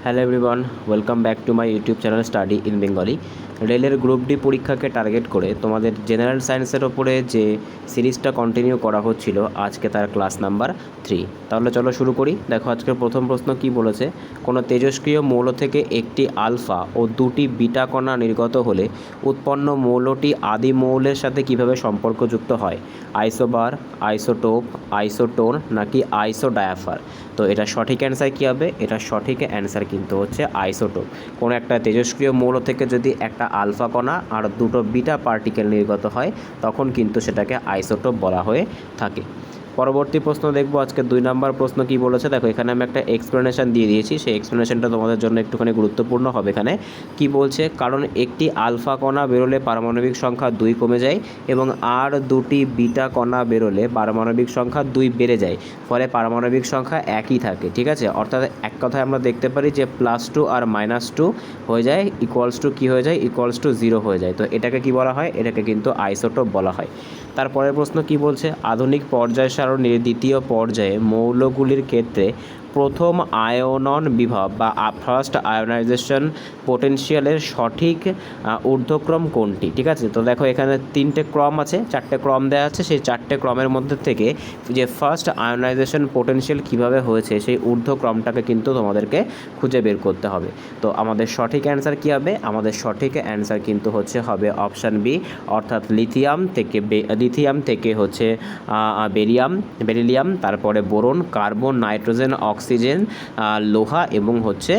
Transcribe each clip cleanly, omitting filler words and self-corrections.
Hello everyone, welcome back to my YouTube channel study in Bengali. রেলের group D পরীক্ষাকে target করে তোমাদের general সায়েন্সের ওপরে যে সিরিজটা কন্টিনিউ করা হচ্ছিল, আজকে তার ক্লাস নাম্বার 3। তাহলে চলো শুরু করি। দেখো আজকের প্রথম প্রশ্ন কি বলেছে, কোনো তেজস্ক্রিয় মৌল থেকে একটি আলফা ও দুটি বিটা কণা নির্গত হলে উৎপন্ন মৌলটি আদি মৌলের সাথে কিভাবে সম্পর্কযুক্ত হয়? আইসোবার, আইসোটোপ, আইসোটোন নাকি আইসোডায়াফার? তো এটা সঠিক অ্যান্সার কী হবে? এটা সঠিক অ্যান্সার কিন্তু হচ্ছে আইসোটোপ। কোনো একটা তেজস্ক্রিয় মৌল থেকে যদি একটা আলফা কণা আর দুটো বিটা পার্টিকেল নির্গত হয়, তখন কিন্তু সেটাকে আইসোটোপ বলা হয়ে থাকে। পরবর্তী প্রশ্ন দেখবো আজকে 2 নম্বর প্রশ্ন কি বলেছে। দেখো এখানে আমি একটা এক্সপ্লেনেশন দিয়ে দিয়েছি, সেই এক্সপ্লেনেশনটা তোমাদের জন্য একটুখানি গুরুত্বপূর্ণ হবে। এখানে কি বলছে, কারণ একটি আলফা কণা বেরোলে পারমাণবিক সংখ্যা 2 কমে যায় এবং আর দুটি বিটা কণা বেরোলে পারমাণবিক সংখ্যা 2 বেড়ে যায়, ফলে পারমাণবিক সংখ্যা একই থাকে। ঠিক আছে, অর্থাৎ এক কথায় আমরা দেখতে পারি যে +2 আর -2 হয়ে যায় ইকুয়ালস টু কী হয়ে যায়, ইকুয়ালস টু 0 হয়ে যায়। তো এটাকে কি বলা হয়? এটাকে কিন্তু আইসোটোপ বলা হয়। তারপরের প্রশ্ন কি বলছে, আধুনিক পর্যায় সারণীর দ্বিতীয় পর্যায়ে মৌলগুলির ক্ষেত্রে প্রথম আয়নন বিভব বা ফার্স্ট আয়নাইজেশন পোটেনশিয়ালের সঠিক ঊর্ধ্বক্রম কোনটি? ঠিক আছে, তো দেখো এখানে 3টে ক্রম আছে, 4টে ক্রম দেওয়া আছে। সেই 4টে ক্রমের মধ্যে থেকে যে ফার্স্ট আয়নাইজেশন পোটেনশিয়াল কীভাবে হয়েছে সেই ঊর্ধ্বক্রমটাকে কিন্তু তোমাদেরকে খুঁজে বের করতে হবে। তো আমাদের সঠিক অ্যান্সার কী হবে? আমাদের সঠিক অ্যান্সার কিন্তু হবে অপশান বি, অর্থাৎ লিথিয়াম থেকে হচ্ছে বেরিলিয়াম, তারপরে বোরন, কার্বন, নাইট্রোজেন, অক্সিজেন, লোহা এবং হচ্ছে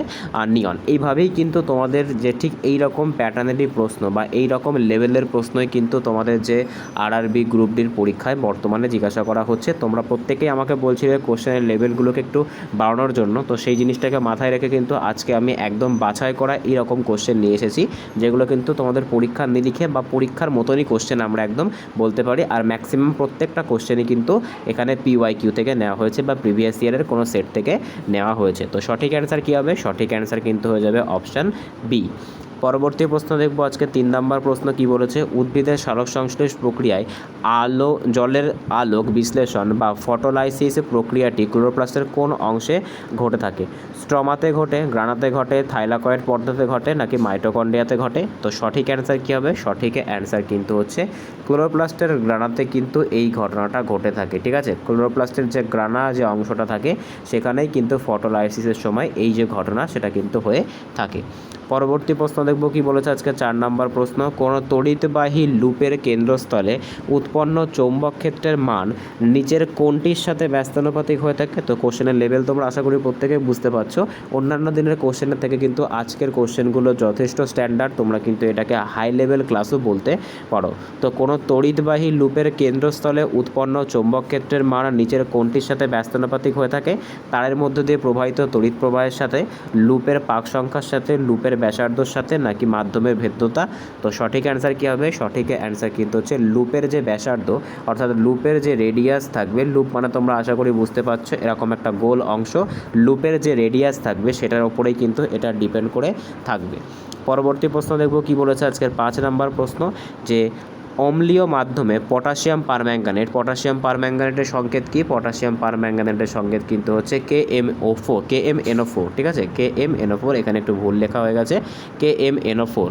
নিয়ন। এইভাবেই কিন্তু তোমাদের যে ঠিক এই রকম প্যাটার্নেরই প্রশ্ন বা এই রকম লেভেলের প্রশ্নই কিন্তু তোমাদের যে আরআরবি গ্রুপ ডির পরীক্ষায় বর্তমানে জিজ্ঞাসা করা হচ্ছে। তোমরা প্রত্যেকেই আমাকে বলছিলে কোশ্চেনের লেভেলগুলোকে একটু বাড়ানোর জন্য, তো সেই জিনিসটাকে মাথায় রেখে কিন্তু আজকে আমি একদম বাছাই করা এইরকম কোশ্চেন নিয়ে এসেছি, যেগুলো কিন্তু তোমাদের পরীক্ষার নিরিখে বা পরীক্ষার মতনই কোশ্চেন আমরা একদম বলতে পারি। আর ম্যাক্সিমাম প্রত্যেকটা কোশ্চেনই কিন্তু এখানে PYQ থেকে নেওয়া হয়েছে বা প্রিভিয়াস ইয়ারের কোনো সেট থেকে নেওয়া হয়েছে। তো সঠিক অ্যান্সার কী হবে? সঠিক অ্যান্সার কিন্তু হয়ে যাবে অপশান বি। পরবর্তী প্রশ্ন দেখব আজকে 3 নম্বর প্রশ্ন কি বলেছে, উদ্ভিদের সালোক সংশ্লেষ প্রক্রিয়ায় জলের আলোক বিশ্লেষণ বা ফটোলাইসিস প্রক্রিয়াটি ক্লোরোপ্লাস্টের কোন অংশে ঘটে থাকে? স্ট্রমাতে ঘটে, গ্রানাতে ঘটে, থাইলাকয়েড পর্দাতে ঘটে নাকি মাইটোকন্ড্রিয়াতে ঘটে? তো সঠিক অ্যান্সার কী হবে? সঠিক অ্যান্সার কিন্তু হচ্ছে ক্লোরোপ্লাস্টের গ্রানাতে কিন্তু এই ঘটনাটা ঘটে থাকে। ঠিক আছে, ক্লোরোপ্লাস্টের যে গ্রানা যে অংশটা থাকে সেখানেই কিন্তু ফটোলাইসিসের সময় এই যে ঘটনা সেটা কিন্তু হয়ে থাকে। পরবর্তী প্রশ্ন দেখব কি বলেছে আজকে 4 নম্বর প্রশ্ন, কোনো তড়িৎবাহী লুপের কেন্দ্রস্থলে উৎপন্ন চৌম্বক ক্ষেত্রের মান নিচের কোনটির সাথে ব্যস্তানুপাতিক হয়ে থাকে? তো কোশ্চেনের লেভেল তোমরা আশা করি প্রত্যেকে বুঝতে পারছো। অন্যান্য দিনের কোশ্চেনের থেকে কিন্তু আজকের কোশ্চেনগুলো যথেষ্ট স্ট্যান্ডার্ড, তোমরা কিন্তু এটাকে হাই লেভেল ক্লাসও বলতে পারো। তো কোনো তড়িৎবাহী লুপের কেন্দ্রস্থলে উৎপন্ন চৌম্বক ক্ষেত্রের মান নিচের কোনটির সাথে ব্যস্তানুপাতিক হয়ে থাকে? তারের মধ্য দিয়ে প্রবাহিত তড়িৎ প্রবাহের সাথে, লুপের পাক সংখ্যার সাথে, লুপের ব্যাসার্ধর সাথে নাকি মাধ্যমের ভেদ্যতা? তো সঠিক অ্যান্সার কী হবে? সঠিক অ্যান্সার কিন্তু হচ্ছে লুপের যে ব্যাসার্ধ, অর্থাৎ লুপের যে রেডিয়াস থাকবে, লুপ মানে তোমরা আশা করি বুঝতে পারছো এরকম একটা গোল অংশ, লুপের যে রেডিয়াস থাকবে সেটার ওপরেই কিন্তু এটা ডিপেন্ড করে থাকবে। পরবর্তী প্রশ্ন দেখব কি বলেছে আজকের 5 নম্বর প্রশ্ন, যে অম্লীয় মাধ্যমে পটাশিয়াম পারম্যাঙ্গানেটের সংকেত কি? পটাশিয়াম পারম্যাঙ্গানেটের সংকেত কিন্তু হচ্ছে KMNO4। ঠিক আছে, KMNO4, এখানে একটু ভুল লেখা হয়ে গেছে। KMNO4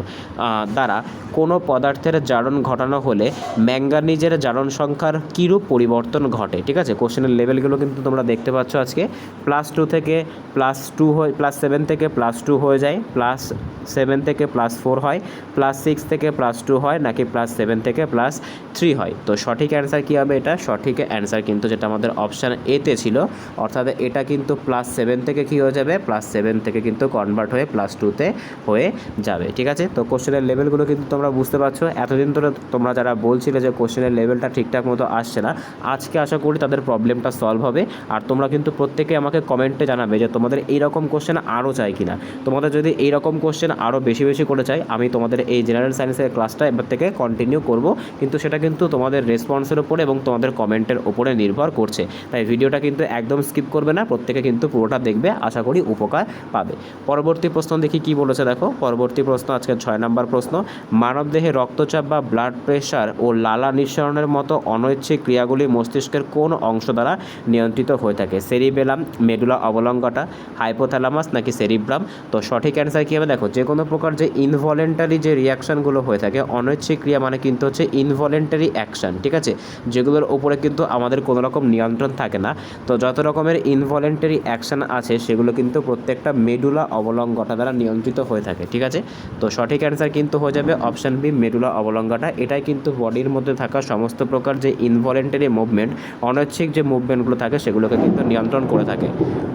দ্বারা কোনো পদার্থের জারণ ঘটানো হলে ম্যাঙ্গানিজের জারণ সংখ্যার কীরূপ পরিবর্তন ঘটে? ঠিক আছে, কোশ্চেনের লেভেলগুলো কিন্তু তোমরা দেখতে পাচ্ছ আজকে। +2 থেকে +2 হয়, +7 থেকে +2 হয়ে যায়, +7 থেকে +4 হয়, +6 থেকে +2 হয় নাকি +7 থেকে +3 হয়? তো সঠিক অ্যান্সার কী হবে? এটা সঠিক অ্যান্সার কিন্তু যেটা আমাদের অপশান এতে ছিল, অর্থাৎ এটা কিন্তু +7 থেকে কী হয়ে যাবে? +7 থেকে কিন্তু কনভার্ট হয়ে +2তে হয়ে যাবে। ঠিক আছে, তো কোশ্চেনের লেভেলগুলো কিন্তু তোমরা বুঝতে পারছো। এতদিন ধরে তোমরা যারা বলছিলে যে কোশ্চেনের লেভেলটা ঠিকঠাক মতো আসছে না, আজকে আশা করি তাদের প্রবলেমটা সলভ হবে। আর তোমরা কিন্তু প্রত্যেকে আমাকে কমেন্টে জানাবে যে তোমাদের এইরকম কোশ্চেন আরও চাই কিনা। তোমাদের যদি এইরকম কোশ্চেন আরও বেশি বেশি করে চাই, আমি তোমাদের এই জেনারেল সায়েন্সের ক্লাসটা এবার থেকে কন্টিনিউ করব করব, কিন্তু সেটা কিন্তু তোমাদের রেসপন্সের ওপরে এবং তোমাদের কমেন্টের ওপরে নির্ভর করছে। তাই ভিডিওটা কিন্তু একদম স্কিপ করবে না, প্রত্যেকে কিন্তু পুরোটা দেখবে, আশা করি উপকার পাবে। পরবর্তী প্রশ্ন দেখি কি বলেছে। দেখো পরবর্তী প্রশ্ন আজকে 6 নম্বর প্রশ্ন, মানবদেহে রক্তচাপ বা ব্লাড প্রেশার ও লালা নিঃসরণের মতো অনৈচ্ছিক ক্রিয়াগুলি মস্তিষ্কের কোন অংশ দ্বারা নিয়ন্ত্রিত হয়ে থাকে? সেরিবেলাম, মেডুলা অবলঙ্গটা, হাইপোথ্যালামাস নাকি সেরিব্রাম? তো সঠিক অ্যান্সার কী হবে? দেখো যে কোনো প্রকার যে ইনভলেন্টারি যে রিয়াকশানগুলো হয়ে থাকে, অনৈচ্ছিক ক্রিয়া মানে কিন্তু হচ্ছে ইনভলেন্টারি অ্যাকশান, ঠিক আছে, যেগুলোর ওপরে কিন্তু আমাদের কোনো রকম নিয়ন্ত্রণ থাকে না। তো যত রকমের ইনভলেন্টারি অ্যাকশান আছে সেগুলো কিন্তু প্রত্যেকটা মেডুলা অবলঙ্গটা দ্বারা নিয়ন্ত্রিত হয়ে থাকে, ঠিক আছে। তো সঠিক অ্যান্সার কিন্তু হয়ে যাবে অপশান বি, মেডুলা অবলঙ্গটা। এটাই কিন্তু বডির মধ্যে থাকা সমস্ত প্রকার যে ইনভলেন্টারি মুভমেন্ট, অনৈচ্ছিক যে মুভমেন্টগুলো থাকে সেগুলোকে কিন্তু নিয়ন্ত্রণ করে থাকে।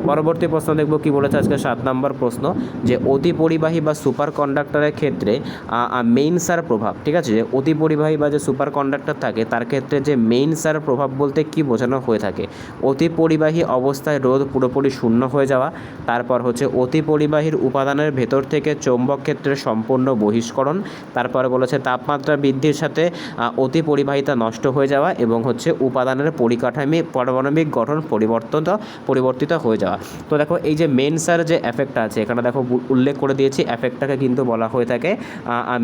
পরবর্তী প্রশ্ন দেখব কি বলেছে আজকে 7 নম্বর প্রশ্ন, যে অতি পরিবাহী বা সুপার কন্ডাক্টরের ক্ষেত্রে মেইনসার প্রভাব, ঠিক আছে, যে অতি পরিবাহী বা যে সুপার কন্ডাক্টর থাকে তার ক্ষেত্রে যে মেইনসার প্রভাব বলতে কি বোঝানো হয়ে থাকে? অতি পরিবাহী অবস্থায় রোধ পুরোপুরি শূন্য হয়ে যাওয়া, তারপর হচ্ছে অতি পরিবাহীর উপাদানের ভেতর থেকে চৌম্বক ক্ষেত্রের সম্পূর্ণ বহিষ্করণ, তারপরে বলেছে তাপমাত্রা বৃদ্ধির সাথে অতি পরিবাহিতা নষ্ট হয়ে যাওয়া, এবং হচ্ছে উপাদানের পারমাণবিক গঠন পরিবর্তিত হয়ে যাওয়া। তো দেখো এই যে মেইনসার যে এফেক্টটা আছে এখানে দেখো উল্লেখ করে দিয়েছি, এফেক্টটাকে কিন্তু বলা হয়ে থাকে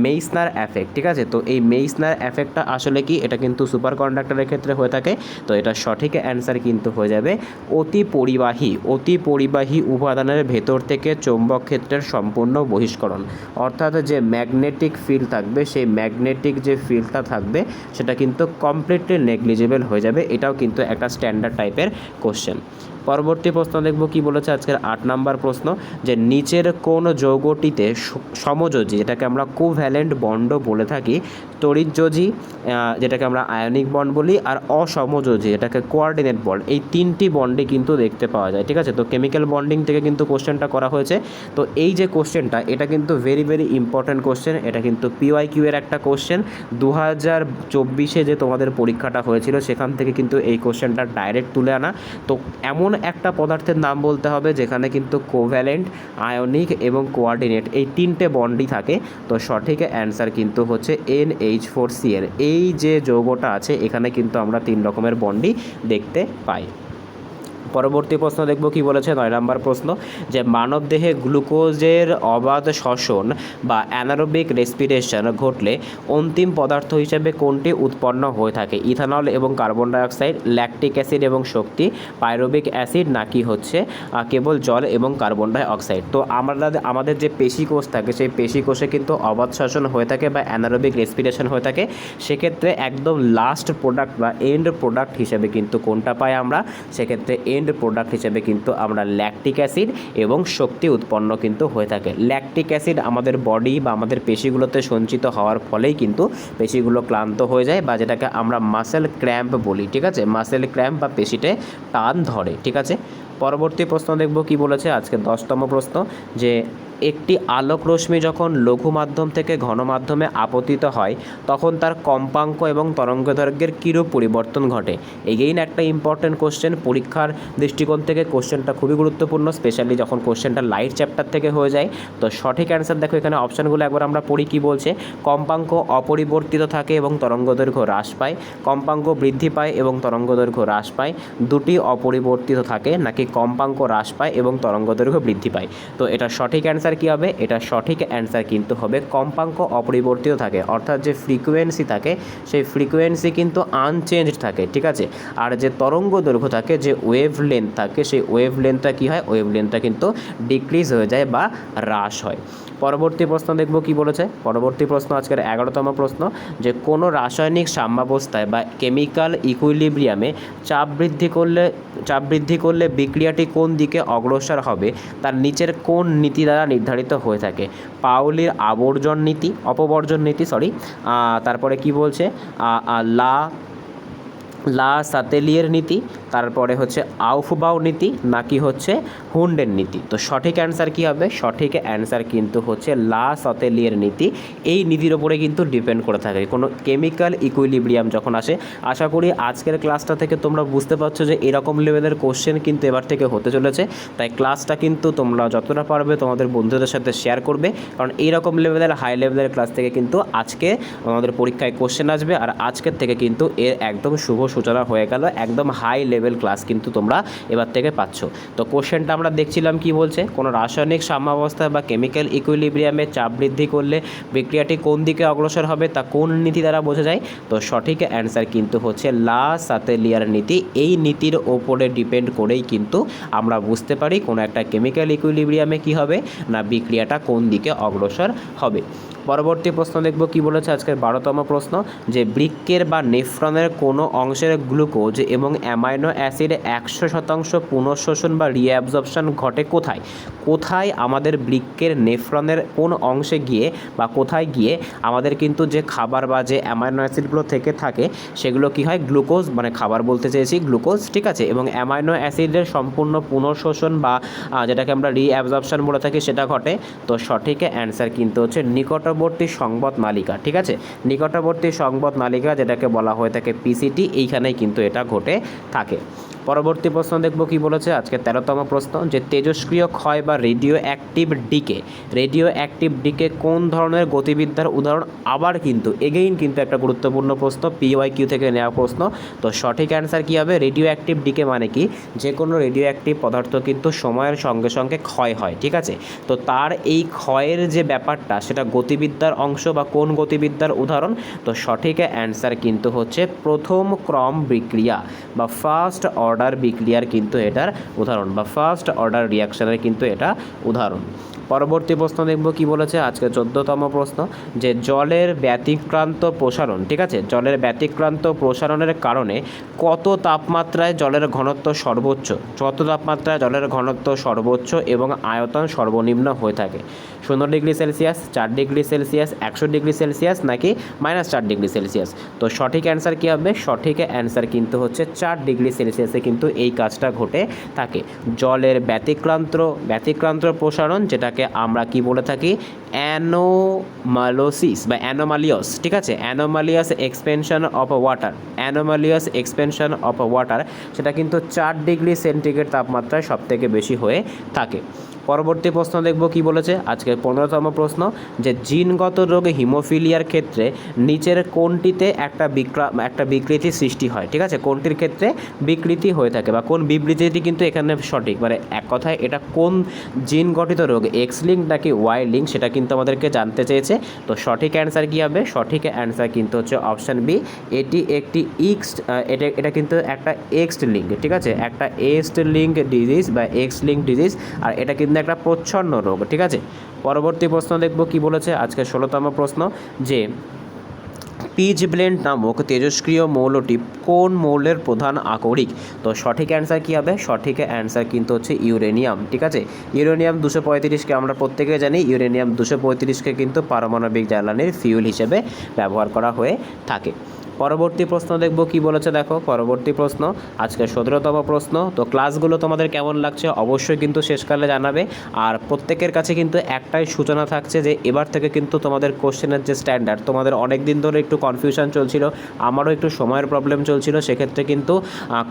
মেইসনার এফেক্ট, ঠিক আছে। তো এই মেইসনার এফেক্টটা আসলে কি? এটা কিন্তু সুপার কন্ডাক্টরের ক্ষেত্রে হয়ে থাকে। তো এটা সঠিক অ্যান্সার কিন্তু হয়ে যাবে অতি পরিবাহী উপাদানের ভেতর থেকে চৌম্বক ক্ষেত্রের সম্পূর্ণ বহিষ্করণ, অর্থাৎ যে ম্যাগনেটিক ফিল্ড থাকবে সেই ম্যাগনেটিক যে ফিল্ডটা থাকবে সেটা কিন্তু কমপ্লিটলি নেগলিজেবল হয়ে যাবে। এটাও কিন্তু একটা স্ট্যান্ডার্ড টাইপের কোশ্চেন। পরবর্তী প্রশ্ন দেখব কি বলেছে আজকের 8 নম্বর প্রশ্ন, যে নিচের কোন যৌগটিতে সমযোজী, যেটাকে আমরা কোভ্যালেন্ট বন্ডও বলে থাকি, তড়িৎযোজী যেটাকে আমরা আয়নিক বন্ড বলি, আর অসমযোজী যেটাকে কোঅর্ডিনেট বন্ড, এই 3টি বন্ডে কিন্তু দেখতে পাওয়া যায়, ঠিক আছে। তো কেমিক্যাল বন্ডিং থেকে কিন্তু কোশ্চেনটা করা হয়েছে। তো এই যে কোশ্চেনটা এটা কিন্তু ভেরি ইম্পর্ট্যান্ট কোশ্চেন, এটা কিন্তু PYQ এর একটা কোশ্চেন। 2024 যে তোমাদের পরীক্ষাটা হয়েছিল সেখান থেকে কিন্তু এই কোশ্চেনটা ডাইরেক্ট তুলে আনা। তো এমন একটা পদার্থের নাম বলতে হবে যেখানে কিন্তু কোভ্যালেন্ট, আয়নিক এবং কোঅর্ডিনেট এই 3টে বন্ডই থাকে। তো সঠিক অ্যান্সার কিন্তু হচ্ছে NH4Cl। এই যে যৌগটা আছে এখানে কিন্তু আমরা 3 রকমের বন্ডই দেখতে পাই। পরবর্তী প্রশ্ন দেখব কি বলেছে 9 নম্বর প্রশ্ন, যে মানবদেহে গ্লুকোজের অবাধ শ্বসন বা অ্যানারোবিক রেসপিরেশন ঘটলে অন্তিম পদার্থ হিসেবে কোনটি উৎপন্ন হয়ে থাকে? ইথানল এবং কার্বন ডাইঅক্সাইড, ল্যাকটিক অ্যাসিড এবং শক্তি, পাইরুভিক অ্যাসিড, নাকি হচ্ছে কেবল জল এবং কার্বন ডাইঅক্সাইড? তো আমাদের যে পেশিকোষ থাকে সেই পেশিকোষে কিন্তু অবাধ শ্বসন হয়ে থাকে বা অ্যানারোবিক রেসপিরেশন হয়ে থাকে। সেক্ষেত্রে একদম লাস্ট প্রোডাক্ট বা এন্ড প্রোডাক্ট হিসেবে কিন্তু কোনটা পাই আমরা? সেক্ষেত্রে এন্ড প্রোডাক্ট হিসেবে কিন্তু আমরা ল্যাকটিক অ্যাসিড এবং শক্তি উৎপন্ন কিন্তু হয়ে থাকে। ল্যাকটিক অ্যাসিড আমাদের বডি বা আমাদের পেশিগুলোতে সঞ্চিত হওয়ার ফলেই কিন্তু পেশিগুলো ক্লান্ত হয়ে যায়, বা যেটাকে আমরা মাসেল ক্র্যাম্প বলি, ঠিক আছে, মাসেল ক্র্যাম্প বা পেশিতে টান ধরে, ঠিক আছে। পরবর্তী প্রশ্ন দেখব কি বলেছে আজকে 10তম প্রশ্ন, যে একটি আলোক রশ্মি যখন লঘু মাধ্যম থেকে ঘন মাধ্যমে আপতিত হয় তখন তার কম্পাঙ্ক এবং তরঙ্গদৈর্ঘ্যের কীরূপ পরিবর্তন ঘটে? এগেইন একটা ইম্পর্টেন্ট কোশ্চেন, পরীক্ষার দৃষ্টিকোণ থেকে কোশ্চেনটা খুবই গুরুত্বপূর্ণ, স্পেশালি যখন কোশ্চেনটা লাইট চ্যাপ্টার থেকে হয়ে যায়। তো সঠিক অ্যান্সার দেখো এখানে অপশানগুলো একবার আমরা পড়ি কি বলছে। কম্পাঙ্ক অপরিবর্তিত থাকে এবং তরঙ্গদৈর্ঘ্য হ্রাস পায়, কম্পাঙ্ক বৃদ্ধি পায় এবং তরঙ্গদৈর্ঘ্য হ্রাস পায়, দুটি অপরিবর্তিত থাকে, নাকি কম্পাঙ্ক হ্রাস পায় এবং তরঙ্গদৈর্ঘ্য বৃদ্ধি পায়? তো এটা সঠিক অ্যান্সার কী হবে? এটা সঠিক অ্যান্সার কিন্তু হবে কম্পাঙ্ক অপরিবর্তিত থাকে, অর্থাৎ যে ফ্রিকোয়েন্সি থাকে সেই ফ্রিকোয়েন্সি কিন্তু আনচেঞ্জড থাকে, ঠিক আছে। আর যে তরঙ্গ দৈর্ঘ্য থাকে, যে ওয়েভ লেন্থ থাকে, সেই ওয়েভ লেন্থটা কী হয়? ওয়েভ লেন্থটা কিন্তু ডিক্রিজ হয়ে যায় বা হ্রাস হয়। পরবর্তী প্রশ্ন দেখব কি বলেছে। পরবর্তী প্রশ্ন আজকের 11তম প্রশ্ন, যে কোনো রাসায়নিক সাম্যাবস্থায় বা কেমিক্যাল ইকুইলিব্রিয়ামে চাপ বৃদ্ধি করলে বিক্রিয়াটি কোন দিকে অগ্রসর হবে তার নিচের কোন নীতি দ্বারা নির্ধারিত হয়ে থাকে? পাউলির অপবর্জন নীতি, তারপরে কি বলছে লা সাতেলিয়ের নীতি, তারপরে হচ্ছে আউফবাউ নীতি, নাকি হচ্ছে হুন্ডের নীতি? তো সঠিক অ্যান্সার কী হবে? সঠিক অ্যান্সার কিন্তু হচ্ছে লা সাতেলিয়ের নীতি। এই নীতির ওপরে কিন্তু ডিপেন্ড করে থাকে কোনো কেমিক্যাল ইকুইলিব্রিয়াম যখন আসে। আশা করি আজকের ক্লাসটা থেকে তোমরা বুঝতে পারছো যে এরকম লেভেলের কোশ্চেন কিন্তু এবার থেকে হতে চলেছে। তাই ক্লাসটা কিন্তু তোমরা যতটা পারবে তোমাদের বন্ধুদের সাথে শেয়ার করবে, কারণ এইরকম লেভেলের হাই লেভেলের ক্লাস থেকে কিন্তু আজকে আমাদের পরীক্ষায় কোশ্চেন আসবে। আর আজকের থেকে কিন্তু এর একদম শুভ সূচনা হয়ে গেল, একদম হাই লেভেল ক্লাস কিন্তু তোমরা এবার থেকে পাচ্ছ। তো কোশ্চেনটা আমরা দেখছিলাম কি বলছে, কোনো রাসায়নিক সাম্যাবস্থা বা কেমিক্যাল ইকুইলিব্রিয়ামে চাপ বৃদ্ধি করলে বিক্রিয়াটি কোন দিকে অগ্রসর হবে, তা কোন নীতি দ্বারা বোঝা যায়? তো সঠিক অ্যান্সার কিন্তু হচ্ছে লা সাতেলিয়ার নীতি। এই নীতির ওপরে ডিপেন্ড করেই কিন্তু আমরা বুঝতে পারি কোনো একটা কেমিক্যাল ইকুইলিব্রিয়ামে কী হবে না, বিক্রিয়াটা কোন দিকে অগ্রসর হবে। পরবর্তী প্রশ্ন দেখব কি বলেছে আজকের 12তম প্রশ্ন, যে বৃক্কের বা নেফ্রনের কোনো অংশের গ্লুকোজ এবং অ্যামাইনো অ্যাসিড 100% পুনঃশোষণ বা রিঅ্যাবজর্পশন ঘটে কোথায়? কোথায় আমাদের বৃক্কের নেফ্রনের কোন অংশে গিয়ে বা কোথায় গিয়ে আমাদের কিন্তু যে খাবার বা যে অ্যামাইনো অ্যাসিডগুলো থেকে থাকে সেগুলো কি হয়, গ্লুকোজ মানে খাবার বলতে চেয়েছি, গ্লুকোজ, ঠিক আছে, এবং অ্যামাইনো অ্যাসিডের সম্পূর্ণ পুনঃশোষণ বা যেটাকে আমরা রিঅ্যাবজর্পশন বলে থাকি সেটা ঘটে। তো সঠিক অ্যান্সার কিন্তু হচ্ছে নিকটবর্তী সংবদ নালিকা, ঠিক আছে, নিকটবর্তী সংবদ নালিকা যেটাকে বলা হয়ে থাকে পিসিটি, এইখানেই কিন্তু এটা ঘটে থাকে। পরবর্তী প্রশ্ন দেখব কি বলেছে আজকে 13তম প্রশ্ন, যে তেজস্ক্রিয় ক্ষয় বা রেডিও অ্যাক্টিভ ডিকে কোন ধরনের গতিবিদ্যার উদাহরণ? আবার কিন্তু এগেইন কিন্তু একটা গুরুত্বপূর্ণ প্রশ্ন, পিওয়াইকিউ থেকে নেওয়া প্রশ্ন। তো সঠিক অ্যান্সার কী হবে? রেডিও অ্যাক্টিভ ডিকে মানে কি, যে কোনো রেডিও অ্যাক্টিভ পদার্থ কিন্তু সময়ের সঙ্গে সঙ্গে ক্ষয় হয়, ঠিক আছে। তো তার এই ক্ষয়ের যে ব্যাপারটা সেটা গতিবিদ্যার অংশ বা কোন গতিবিদ্যার উদাহরণ? তো সঠিক অ্যান্সার কিন্তু হচ্ছে প্রথম ক্রম বিক্রিয়া বা ফার্স্ট অর্ডার বিক্রিয়ার কিন্তু এটার উদাহরণ, বা ফার্স্ট অর্ডার রিয়াকশনের কিন্তু এটা উদাহরণ। পরবর্তী প্রশ্ন দেখব কি বলেছে আজকে 14তম প্রশ্ন, যে জলের ব্যতিক্রান্ত প্রসারণ, ঠিক আছে, জলের ব্যতিক্রান্ত প্রসারণের কারণে কত তাপমাত্রায় জলের ঘনত্ব সর্বোচ্চ, কত তাপমাত্রায় জলের ঘনত্ব সর্বোচ্চ এবং আয়তন সর্বনিম্ন হয়ে থাকে? 0 degree Celsius, 4 degree Celsius, 100 degree Celsius, নাকি -4 ডিগ্রি সেলসিয়াস? তো সঠিক অ্যান্সার কী হবে? সঠিক অ্যান্সার কিন্তু হচ্ছে 4 ডিগ্রি সেলসিয়াসে কিন্তু এই কাজটা ঘটে থাকে। জলের ব্যতিক্রান্ত প্রসারণ, যেটাকে আমরা কি বলে থাকি, অ্যানোমালোসিস বা অ্যানোমালিয়াস, ঠিক আছে, অ্যানোমালিয়াস এক্সপেনশন অফ ওয়াটার, সেটা কিন্তু 4 ডিগ্রি সেন্টিগ্রেড তাপমাত্রায় সবথেকে বেশি হয়ে থাকে। পরবর্তী প্রশ্ন দেখব কি বলেছে আজকে 15তম প্রশ্ন, যে জিনগত রোগে হিমোফিলিয়ার ক্ষেত্রে নিচের কোনটিতে একটা বিকৃতি সৃষ্টি হয়, ঠিক আছে, কোনটির ক্ষেত্রে বিকৃতি হয়ে থাকে বা কোন বিবৃতিটি কিন্তু এখানে সঠিক, মানে এক কথায় এটা কোন জিন গঠিত রোগ, এক্স লিঙ্ক নাকি ওয়াই লিঙ্ক, সেটা কিন্তু আমাদেরকে জানতে চেয়েছে। তো সঠিক অ্যান্সার কী হবে? সঠিক অ্যান্সার কিন্তু হচ্ছে অপশান বি, এটি একটি এটা কিন্তু একটা এক্সড লিঙ্ক, ঠিক আছে, একটা এক্সড লিঙ্ক ডিজিজ বা এক্স লিঙ্ক ডিজিজ, আর এটা কিন্তু একটা প্রচ্ছন্ন রোগ, ঠিক আছে। পরবর্তী প্রশ্ন দেখব কি বলেছে আজকে 16তম প্রশ্ন, যে পিচ ব্লেন্ড নামক তেজস্ক্রিয় মৌলটি কোন মৌলের প্রধান আকরিক? তো সঠিক অ্যান্সার কী হবে? সঠিক অ্যান্সার কিন্তু হচ্ছে ইউরেনিয়াম, ঠিক আছে। ইউরেনিয়াম 235কে আমরা প্রত্যেকে জানি, ইউরেনিয়াম 235কে কিন্তু পারমাণবিক জ্বালানির ফিউল হিসেবে ব্যবহার করা হয়ে থাকে। পরবর্তী প্রশ্ন দেখব কি বলেছে, দেখো পরবর্তী প্রশ্ন আজকে 17তম প্রশ্ন। তো ক্লাসগুলো তোমাদের কেমন লাগছে অবশ্যই কিন্তু শেষকালে জানাবে। আর প্রত্যেকের কাছে কিন্তু একটাই সূচনা থাকছে যে এবার থেকে কিন্তু তোমাদের কোশ্চেনের যে স্ট্যান্ডার্ড, তোমাদের অনেক দিন ধরে একটু কনফিউশন চলছিল, আমারও একটু সময়ের প্রবলেম চলছিল, সেক্ষেত্রে কিন্তু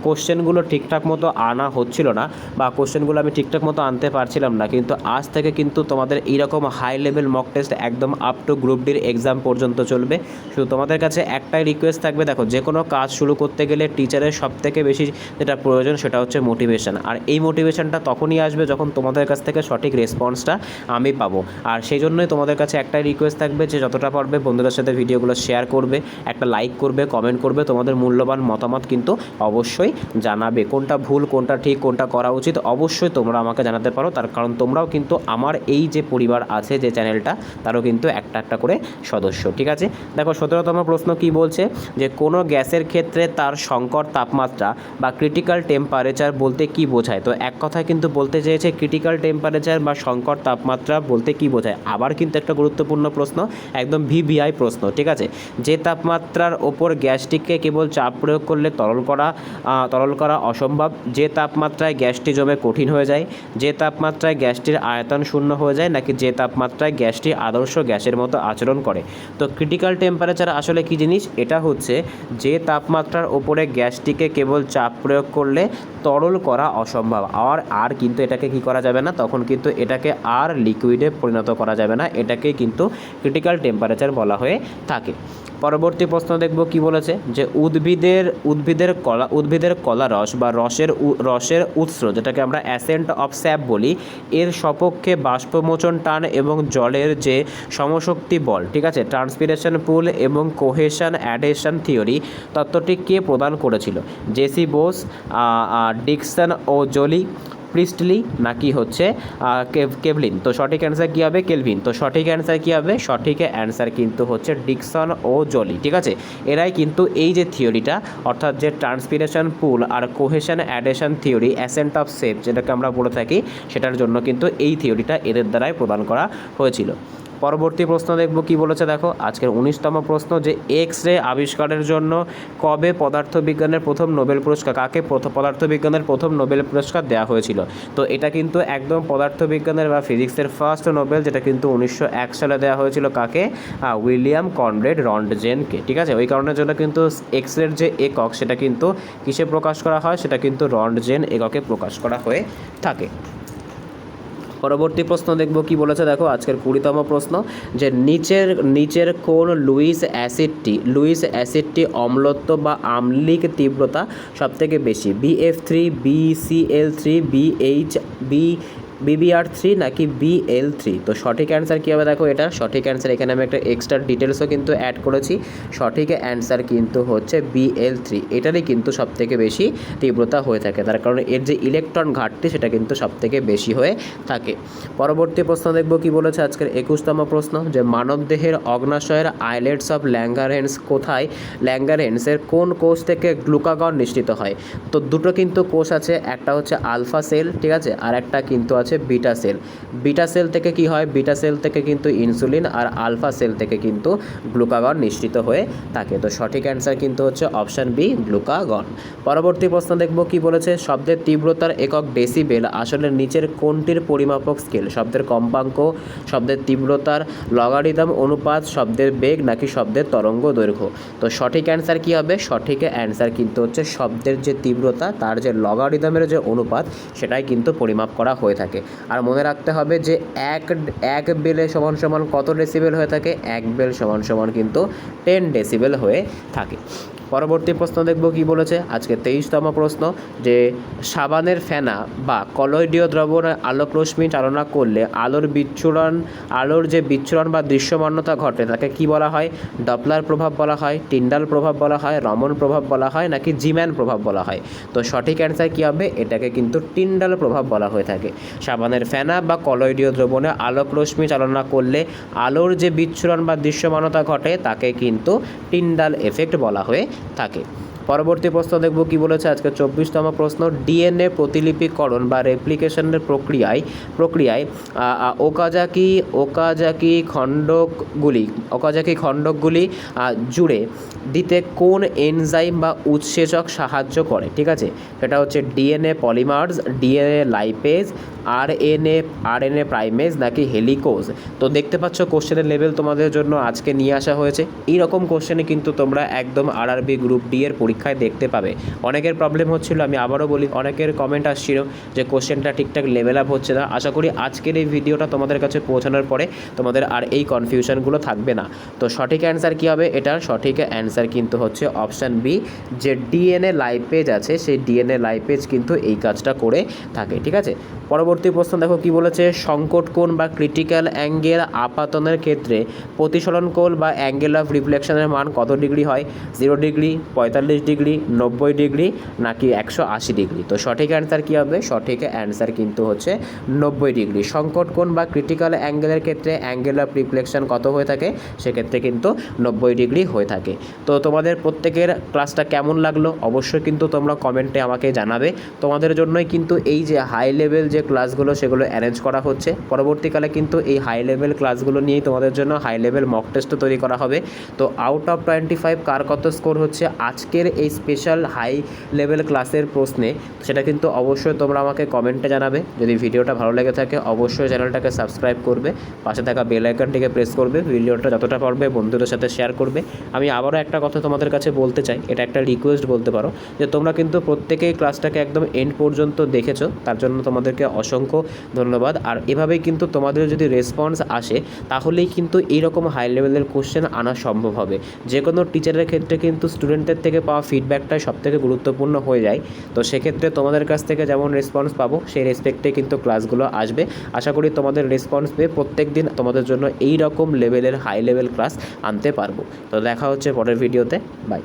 কোশ্চেনগুলো ঠিকঠাক মতো আনা হচ্ছিল না বা কোশ্চেনগুলো আমি ঠিকঠাক মতো আনতে পারছিলাম না। কিন্তু আজ থেকে কিন্তু তোমাদের এইরকম হাই লেভেল মক টেস্ট একদম আপ টু গ্রুপ ডির এক্সাম পর্যন্ত চলবে। শুধু তোমাদের কাছে একটাই রিকোয়েস্ট থাকবে, দেখো যে কোনো কাজ শুরু করতে গেলে টিচারের সবথেকে বেশি যেটা প্রয়োজন সেটা হচ্ছে মোটিভেশন। আর এই মোটিভেশনটা তখনই আসবে যখন তোমাদের কাছ থেকে সঠিক রেসপন্সটা আমি পাবো। আর সেই জন্যই তোমাদের কাছে একটাই রিকোয়েস্ট থাকবে যে যতটা পারবে বন্ধুদের সাথে ভিডিওগুলো শেয়ার করবে, একটা লাইক করবে, কমেন্ট করবে, তোমাদের মূল্যবান মতামত কিন্তু অবশ্যই জানাবে। কোনটা ভুল, কোনটা ঠিক, কোনটা করা উচিত অবশ্যই তোমরা আমাকে জানাতে পারো, তার কারণ তোমরাও কিন্তু আমার এই যে পরিবার আছে যে চ্যানেলটা তারও কিন্তু একটা একটা করে সদস্য, ঠিক আছে। দেখো 17তম প্রশ্ন কি বলছে, যে কোনো গ্যাসের ক্ষেত্রে তার সংকট তাপমাত্রা বা ক্রিটিক্যাল টেম্পারেচার বলতে কী বোঝায়। তো এক কথায় কিন্তু বলতে চেয়েছে ক্রিটিক্যাল টেম্পারেচার বা সংকট তাপমাত্রা বলতে কী বোঝায়। আবার কিন্তু একটা গুরুত্বপূর্ণ প্রশ্ন, একদম ভিভিআই প্রশ্ন, ঠিক আছে। যে তাপমাত্রার ওপর গ্যাসটিকে কেবল চাপ প্রয়োগ করলে তরল করা অসম্ভব, যে তাপমাত্রায় গ্যাসটি জমে কঠিন হয়ে যায়, যে তাপমাত্রায় গ্যাসটির আয়তন শূন্য হয়ে যায়, নাকি যে তাপমাত্রায় গ্যাসটি আদর্শ গ্যাসের মতো আচরণ করে। তো ক্রিটিক্যাল টেম্পারেচার আসলে কী জিনিস, এটা হচ্ছে যে তাপমাত্রার ওপরে গ্যাসটিকে কেবল চাপ প্রয়োগ করলে তরল করা অসম্ভব। আর কিন্তু এটাকে কি করা যাবে না, তখন কিন্তু এটাকে আর লিকুইডে পরিণত করা যাবে না, এটাকে কিন্তু ক্রিটিক্যাল টেম্পারেচার বলা হয়ে থাকে। পরবর্তী প্রশ্ন দেখব কি বলেছে, যে উদ্ভিদের কলা রস বা রসের উৎস, যেটাকে আমরা অ্যাসেন্ট অফ স্যাপ বলি, এর সপক্ষে বাষ্পমোচন টান এবং জলের যে সমশক্তি বল, ঠিক আছে, ট্রান্সপিরেশন পুল এবং কোহেশন অ্যাডহেশন থিওরি তত্ত্বটি কে প্রদান করেছিল? জেসি বোস, ডিকসন ও জোলি, প্রিস্টলি, নাকি হচ্ছে কেভলিন। তো সঠিক অ্যান্সার কী হবে? কেলভিন। তো সঠিক অ্যান্সার কী হবে? সঠিক অ্যান্সার কিন্তু হচ্ছে ডিকসন ও জোলি, ঠিক আছে। এরাই কিন্তু এই যে থিওরিটা, অর্থাৎ যে ট্রান্সপিরেশন পুল আর cohesion adhesion theory, ascent of sap যেটাকে আমরা বলে থাকি, সেটার জন্য কিন্তু এই থিওরিটা এদের দ্বারাই প্রদান করা হয়েছিল। পরবর্তী প্রশ্ন দেখব কি বলেছে, দেখো আজকের 19তম প্রশ্ন, যে এক্স রে আবিষ্কারের জন্য কবে পদার্থবিজ্ঞানের প্রথম নোবেল পুরস্কার, কাকে পদার্থবিজ্ঞানের প্রথম নোবেল পুরস্কার দেওয়া হয়েছিল? তো এটা কিন্তু একদম পদার্থবিজ্ঞানের বা ফিজিক্সের ফার্স্ট নোবেল, যেটা কিন্তু 1901 সালে দেওয়া হয়েছিল কাকে? উইলিয়াম কনরেড রন্টজেনকে, ঠিক আছে। ওই কারণের জন্য কিন্তু এক্স রের যে একক, সেটা কিন্তু কিসে প্রকাশ করা হয়? সেটা কিন্তু রন্টজেন এককে প্রকাশ করা হয়ে থাকে। পরবর্তী প্রশ্ন দেখব কি বলেছে, দেখো আজকের 20তম প্রশ্ন, যে নিচের কোন লুইস অ্যাসিডটি অম্লত্ব বা আম্লিক তীব্রতা সবথেকে বেশি? BF3, BCl3, BBr3, নাকি BL3? তো সঠিক অ্যান্সার কী হবে? দেখো এটা সঠিক অ্যান্সার, এখানে আমি একটা এক্সট্রা ডিটেলসও কিন্তু অ্যাড করেছি। সঠিক অ্যান্সার কিন্তু হচ্ছে BL3, এটারই কিন্তু সবথেকে বেশি তীব্রতা হয়ে থাকে, তার কারণ এর যে ইলেকট্রন ঘাটতি সেটা কিন্তু সবথেকে বেশি হয়ে থাকে। পরবর্তী প্রশ্ন দেখব কি বলেছে আজকের 21তম প্রশ্ন, যে মানবদেহের অগ্নাশয়ের আইলেটস অফ ল্যাঙ্গারহ্যান্স কোথায়? ল্যাঙ্গারহ্যান্সের কোন কোষ থেকে গ্লুকাগন নিঃসৃত হয়? তো দুটো কিন্তু কোষ আছে, একটা হচ্ছে আলফা সেল, ঠিক আছে, আর একটা কিন্তু আছে বিটা সেল। বিটা সেল থেকে কি হয়? বিটা সেল থেকে কিন্তু ইনসুলিন, আর আলফা সেল থেকে কিন্তু গ্লুকাগন নিঃসৃত হয়ে থাকে। তো সঠিক অ্যান্সার কিন্তু হচ্ছে অপশান বি, গ্লুকাগন। পরবর্তী প্রশ্ন দেখব কি বলেছে, শব্দের তীব্রতার একক ডেসিবেল আসলে নিচের কোনটির পরিমাপক স্কেল? শব্দের কম্পাঙ্ক, শব্দের তীব্রতার লগারিদম অনুপাত, শব্দের বেগ, নাকি শব্দের তরঙ্গ দৈর্ঘ্য? তো সঠিক অ্যান্সার কি হবে? সঠিক অ্যান্সার কিন্তু হচ্ছে শব্দের যে তীব্রতা, তার যে লগারিদমের যে অনুপাত, সেটাই কিন্তু পরিমাপ করা হয়ে থাকে। আর মনে রাখতে হবে যে এক বেলে সমান সমান কত ডেসিবেল হয়ে থাকে? 1 বেল সমান সমান কিন্তু 10 ডেসিবেল হয়ে থাকে। পরবর্তী প্রশ্ন দেখব কি বলেছে আজকে 23তম প্রশ্ন, যে সাবানের ফেনা বা কলয়েডীয় দ্রবণে আলোক রশ্মি চালনা করলে আলোর যে বিচ্ছুরণ বা দৃশ্যমানতা ঘটে, তাকে কি বলা হয়? ডপলার প্রভাব বলা হয়, টিন্ডাল প্রভাব বলা হয়, রমন প্রভাব বলা হয়, নাকি জিম্যান প্রভাব বলা হয়? তো সঠিক অ্যান্সার কী হবে? এটাকে কিন্তু টিন্ডাল প্রভাব বলা হয়ে থাকে। সাবানের ফেনা বা কলয়েডীয় দ্রবণে আলোক রশ্মি চালনা করলে আলোর যে বিচ্ছুরণ বা দৃশ্যমানতা ঘটে, তাকে কিন্তু টিন্ডাল এফেক্ট বলা হয়ে থাকে। পরবর্তী প্রশ্ন দেখব কি বলেছে আজকে 24তম প্রশ্ন, ডিএনএ প্রতিলিপিকরণ বা রেপ্লিকেশনের প্রক্রিয়ায় ওকাজাকি খণ্ডকগুলি জুড়ে দিতে কোন এনজাইম বা উৎসেচক সাহায্য করে? ঠিক আছে, সেটা হচ্ছে DNA polymers, DNA lipase, RNA primase, নাকি হেলিকোজ? তো দেখতে পাচ্ছ কোশ্চেনের লেভেল তোমাদের জন্য আজকে নিয়ে আসা হয়েছে। এইরকম কোশ্চেনে কিন্তু তোমরা একদম আরআরবি গ্রুপ ডি এর পরীক্ষায় দেখতে পাবে। অনেকের প্রবলেম হচ্ছিল, আমি আবারও বলি, অনেকের কমেন্ট আসছিল যে কোশ্চেনটা ঠিকঠাক লেভেল আপ হচ্ছে না। আশা করি আজকের এই ভিডিওটা তোমাদের কাছে পৌঁছানোর পরে তোমাদের আর এই কনফিউশনগুলো থাকবে না। তো সঠিক অ্যান্সার কী হবে? এটার সঠিক অ্যান্সার কিন্তু হচ্ছে অপশান বি, যে ডিএনএ লাইপেজ আছে, সেই ডিএনএ লাইপেজ কিন্তু এই কাজটা করে থাকে। ঠিক আছে, পরবর্তী প্রশ্ন দেখো কি বলেছে, সংকট কোণ বা ক্রিটিক্যাল অ্যাঙ্গেল আপাতনের ক্ষেত্রে প্রতিসরণ কোণ বা অ্যাঙ্গেল অফ রিফ্লেকশনের মান কত ডিগ্রি হয়? 0 ডিগ্রি, 45 ডিগ্রি, 90 ডিগ্রি নাকি 180 ডিগ্রি? তো সঠিক অ্যান্সার কী হবে? সঠিক অ্যান্সার কিন্তু হচ্ছে 90 ডিগ্রি। সংকট কোণ বা ক্রিটিক্যাল অ্যাঙ্গেলের ক্ষেত্রে অ্যাঙ্গেল অফ রিফ্লেকশন কত হয়ে থাকে? সেক্ষেত্রে কিন্তু 90 ডিগ্রি হয়ে থাকে। তো তোমাদের প্রত্যেকের ক্লাসটা কেমন লাগলো অবশ্যই কিন্তু তোমরা কমেন্টে আমাকে জানাবে। তোমাদের জন্যই কিন্তু এই যে হাই লেভেল যে ক্লাসগুলো সেগুলো অ্যারেঞ্জ করা হচ্ছে। পরবর্তীকালে কিন্তু এই হাই লেভেল ক্লাসগুলো নিয়েই তোমাদের জন্য হাই লেভেল মক টেস্টও তৈরি করা হবে। তো আউট অফ 25 কার কত স্কোর হচ্ছে আজকের এই স্পেশাল হাই লেভেল ক্লাসের প্রশ্নে, সেটা কিন্তু অবশ্যই তোমরা আমাকে কমেন্টে জানাবে। যদি ভিডিওটা ভালো লেগে থাকে অবশ্যই চ্যানেলটাকে সাবস্ক্রাইব করবে, পাশে থাকা বেল আইকনটিকে প্রেস করবে, ভিডিওটা যতটা পারবে বন্ধুদের সাথে শেয়ার করবে। আমি আবারও একটা কথা তোমাদের কাছে বলতে চাই, এটা একটা রিকোয়েস্ট বলতে পারো, যে তোমরা কিন্তু প্রত্যেকেই ক্লাসটাকে একদম এন্ড পর্যন্ত দেখেছো, তার জন্য তোমাদেরকে অসংখ্য ধন্যবাদ। আর এভাবেই কিন্তু তোমাদের যদি রেসপন্স আসে তাহলেই কিন্তু এইরকম হাই লেভেলের কোশ্চেন আনা সম্ভব হবে। যে কোনো টিচারের ক্ষেত্রে কিন্তু স্টুডেন্টদের থেকে পাওয়া ফিডব্যাকটাই সবথেকে গুরুত্বপূর্ণ হয়ে যায়। তো সেক্ষেত্রে তোমাদের কাছ থেকে যেমন রেসপন্স পাবো সেই রেসপেক্টে কিন্তু ক্লাসগুলো আসবে। আশা করি তোমাদের রেসপন্স পেয়ে প্রত্যেক দিন তোমাদের জন্য এই রকম লেভেলের হাই লেভেল ক্লাস আনতে পারবো। তো দেখা হচ্ছে পরের ভিডিওতে, বাই।